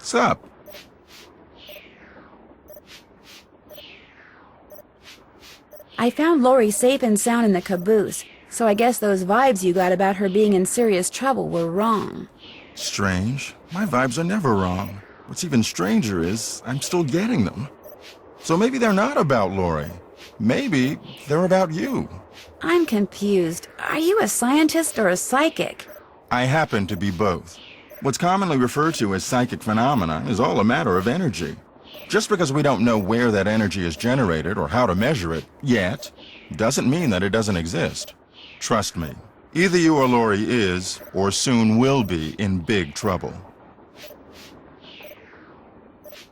Sup? I found Lori safe and sound in the caboose, so I guess those vibes you got about her being in serious trouble were wrong. Strange. My vibes are never wrong. What's even stranger is I'm still getting them. So maybe they're not about Lori. Maybe they're about you. I'm confused. Are you a scientist or a psychic? I happen to be both. What's commonly referred to as psychic phenomena is all a matter of energy. Just because we don't know where that energy is generated or how to measure it yet, doesn't mean that it doesn't exist. Trust me, either you or Lori is, or soon will be, in big trouble.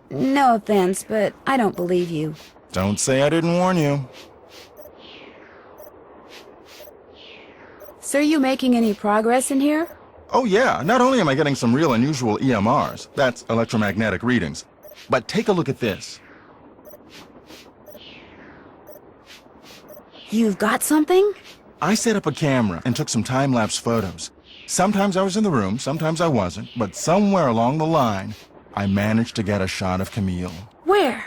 No offense, but I don't believe you. Don't say I didn't warn you. So are you making any progress in here? Oh yeah, not only am I getting some real unusual EMRs, that's electromagnetic readings, but take a look at this. You've got something? I set up a camera and took some time-lapse photos. Sometimes I was in the room, sometimes I wasn't, but somewhere along the line, I managed to get a shot of Camille. Where?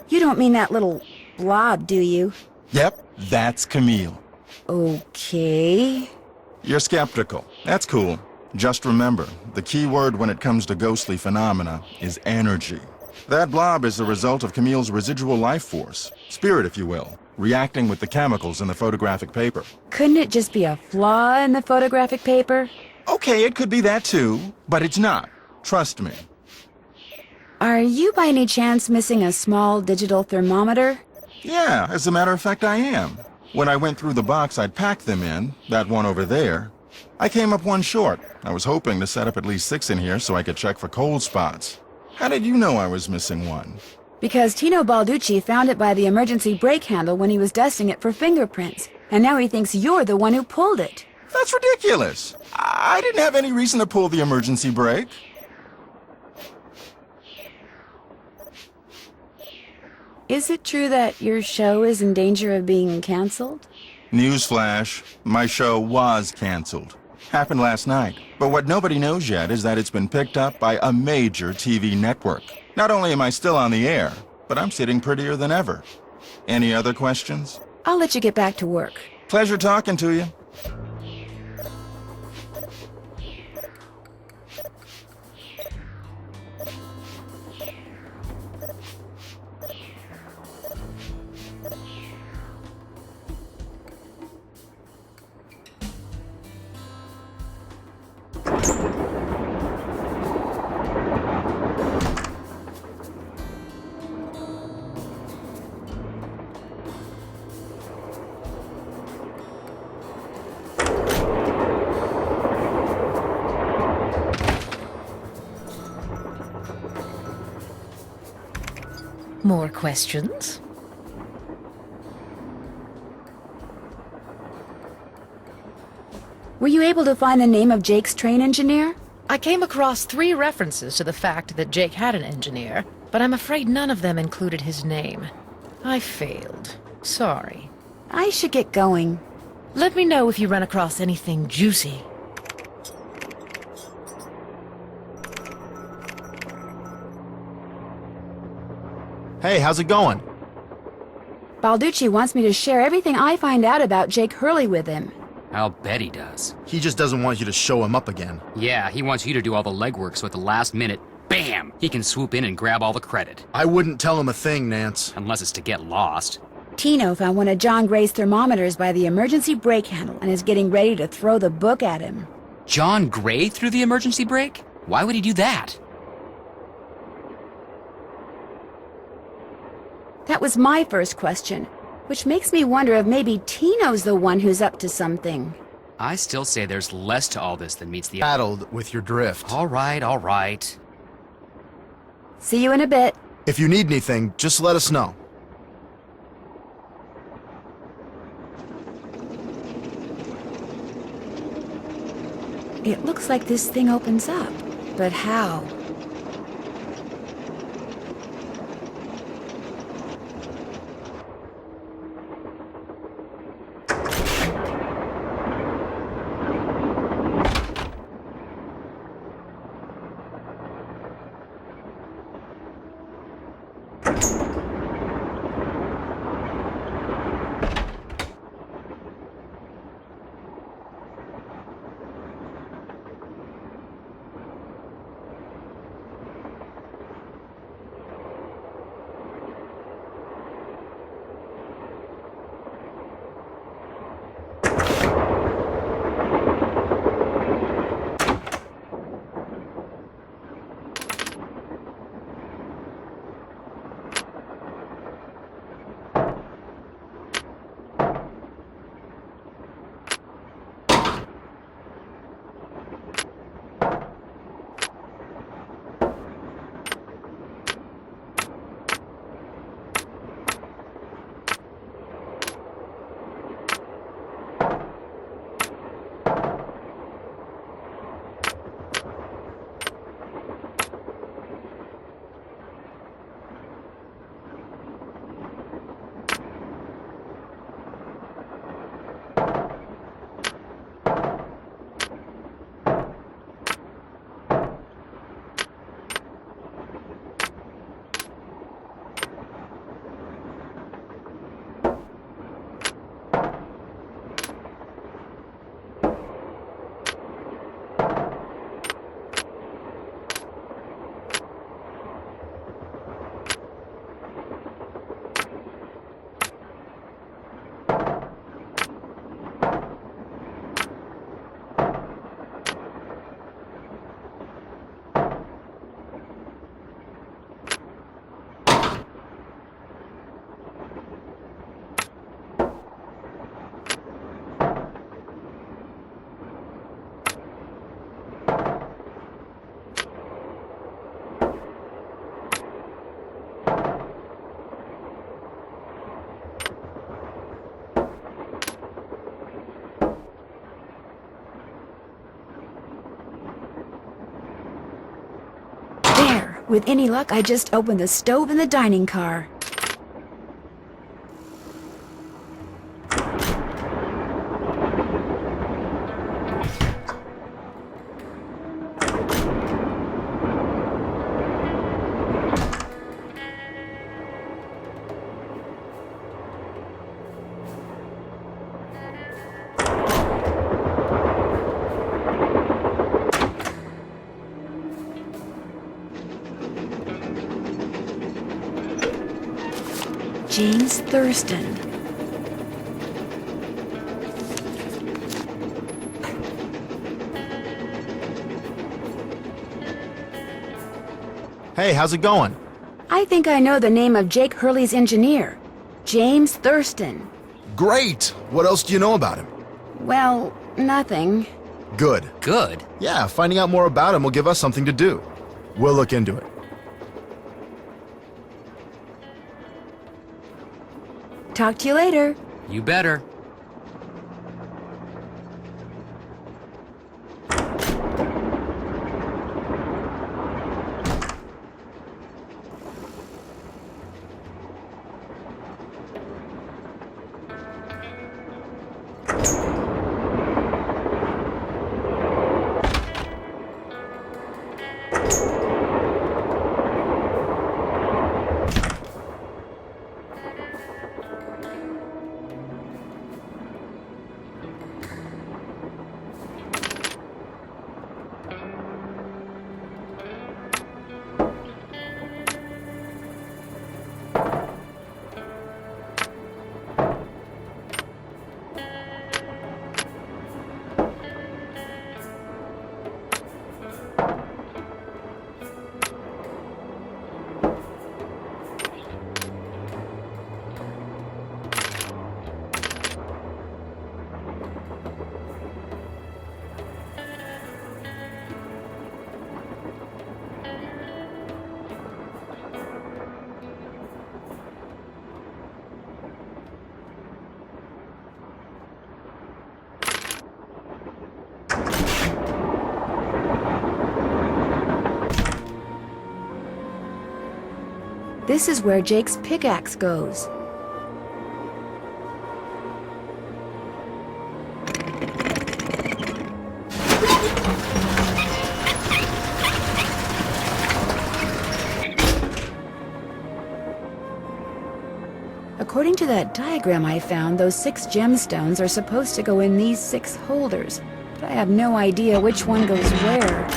You don't mean that little blob, do you? Yep, that's Camille. Okay. You're skeptical. That's cool. Just remember, the key word when it comes to ghostly phenomena is energy. That blob is the result of Camille's residual life force, spirit if you will, reacting with the chemicals in the photographic paper. Couldn't it just be a flaw in the photographic paper? Okay, it could be that too, but it's not. Trust me. Are you by any chance missing a small digital thermometer? Yeah, as a matter of fact, I am. When I went through the box I'd packed them in, that one over there, I came up one short. I was hoping to set up at least 6 in here so I could check for cold spots. How did you know I was missing one? Because Tino Balducci found it by the emergency brake handle when he was dusting it for fingerprints, and now he thinks you're the one who pulled it. That's ridiculous. I didn't have any reason to pull the emergency brake. Is it true that your show is in danger of being canceled? Newsflash, my show was canceled. Happened last night. But what nobody knows yet is that it's been picked up by a major TV network. Not only am I still on the air, but I'm sitting prettier than ever. Any other questions? I'll let you get back to work. Pleasure talking to you. More questions? Were you able to find the name of Jake's train engineer? I came across 3 references to the fact that Jake had an engineer, but I'm afraid none of them included his name. I failed. Sorry. I should get going. Let me know if you run across anything juicy. Hey, how's it going? Balducci wants me to share everything I find out about Jake Hurley with him. I'll bet he does. He just doesn't want you to show him up again. Yeah, he wants you to do all the legwork so at the last minute, bam, he can swoop in and grab all the credit. I wouldn't tell him a thing, Nance. Unless it's to get lost. Tino found one of John Gray's thermometers by the emergency brake handle and is getting ready to throw the book at him. John Gray threw the emergency brake? Why would he do that? That was my first question, which makes me wonder if maybe Tino's the one who's up to something. I still say there's less to all this than meets the... Battled with your drift. All right. See you in a bit. If you need anything, just let us know. It looks like this thing opens up, but how? There! With any luck, I just opened the stove in the dining car. James Thurston. Hey, how's it going? I think I know the name of Jake Hurley's engineer. James Thurston. Great! What else do you know about him? Well, nothing. Good. Good. Yeah, finding out more about him will give us something to do. We'll look into it. Talk to you later. You better. This is where Jake's pickaxe goes. According to that diagram I found, those 6 gemstones are supposed to go in these 6 holders, but I have no idea which one goes where.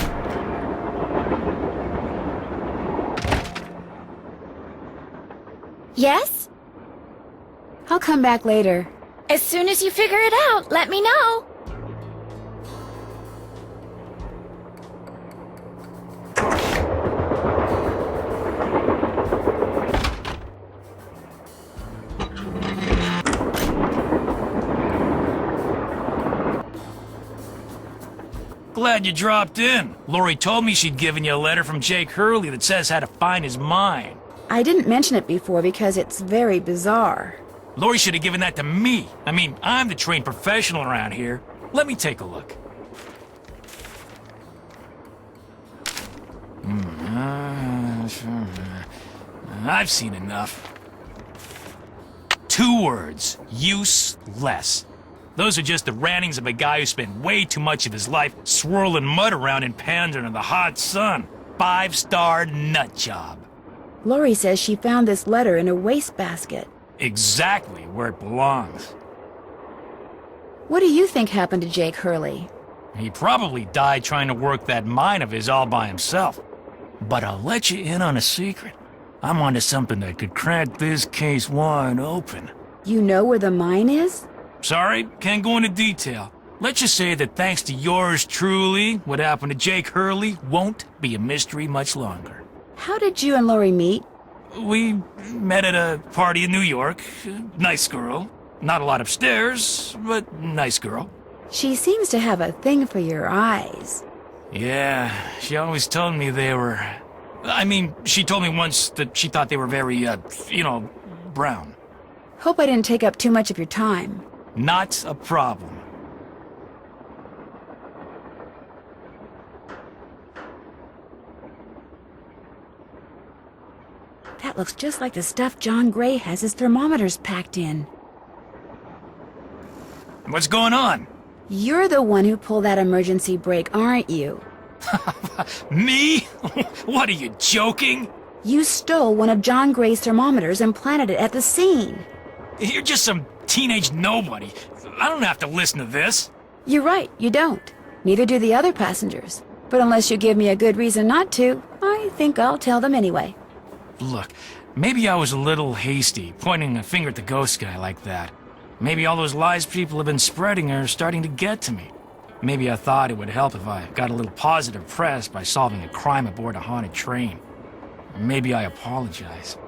Yes? I'll come back later. As soon as you figure it out, let me know. Glad you dropped in. Lori told me she'd given you a letter from Jake Hurley that says how to find his mine. I didn't mention it before because it's very bizarre. Lori should have given that to me. I mean, I'm the trained professional around here. Let me take a look. I've seen enough. 2 words. Useless. Those are just the rantings of a guy who spent way too much of his life swirling mud around in pans under the hot sun. 5-star nut job. Lori says she found this letter in a wastebasket. Exactly where it belongs. What do you think happened to Jake Hurley? He probably died trying to work that mine of his all by himself. But I'll let you in on a secret. I'm onto something that could crack this case wide open. You know where the mine is? Sorry, can't go into detail. Let's just say that thanks to yours truly, what happened to Jake Hurley won't be a mystery much longer. How did you and Lori meet? We met at a party in New York. Nice girl. Not a lot upstairs, but nice girl. She seems to have a thing for your eyes. Yeah, she always told me they were... I mean, she told me once that she thought they were very, brown. Hope I didn't take up too much of your time. Not a problem. That looks just like the stuff John Gray has his thermometers packed in. What's going on? You're the one who pulled that emergency brake, aren't you? Me? What, are you joking? You stole one of John Gray's thermometers and planted it at the scene. You're just some teenage nobody. I don't have to listen to this. You're right, you don't. Neither do the other passengers. But unless you give me a good reason not to, I think I'll tell them anyway. Look, maybe I was a little hasty, pointing a finger at the ghost guy like that. Maybe all those lies people have been spreading are starting to get to me. Maybe I thought it would help if I got a little positive press by solving a crime aboard a haunted train. Maybe I apologize.